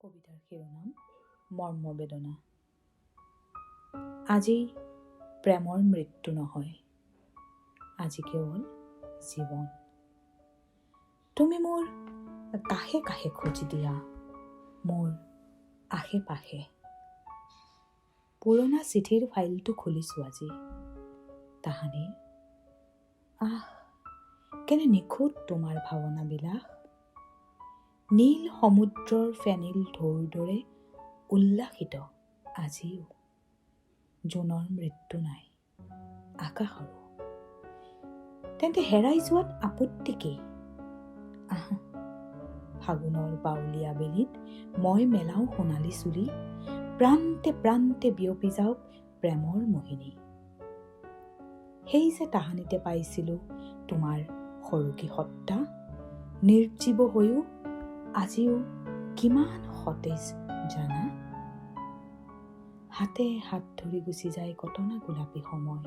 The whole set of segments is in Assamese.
কবিতাৰ শিৰোনাম মৰ্মবেদনা। আজি প্ৰেমৰ মৃত্যু নহয়, আজি কেৱল জীৱন। তুমি মোৰ কাষে কাষে খোজ দিয়া, মোৰ আশে পাশে। পুৰণা চিঠিৰ ফাইলটো খুলিছো আজি। তাহানিৰ কেনে নিখুঁত তোমাৰ ভাৱনাবিলাক। নীল সমুদ্ৰৰ ফেনিল ঢৌৰ দৰে উল্লাসিত আজিও। জোনৰ মৃত্যু নাই, আকাশৰো। তেন্তে হেৰাই যোৱাত আপত্তি কি? ফাগুনৰ বাউলী আবেলিত মই মেলাও সোণালী চুলি, প্ৰান্তে প্ৰান্তে বিয়পি যাওক প্ৰেমৰ মোহিনী। সেই যে তাহানিতে পাইছিলো তোমাৰ সৰুকি সত্তা, নিৰ্জীৱ হৈও আজিও কিমান সতেজ জানা। হাতে হাত ধৰি গুচি যায় কটনা গোলাপী সময়।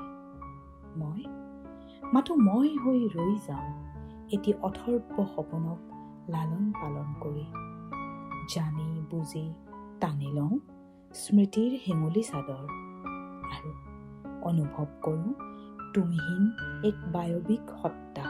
মই হৈ ৰৈ যাওঁ এটি অথৰ্ব সপোনক লালন পালন কৰি। জানি বুজি টানি লওঁ স্মৃতিৰ হেঙুলি চাদৰ, আৰু অনুভৱ কৰোঁ তুমিহীন এক বায়বিক সত্তা।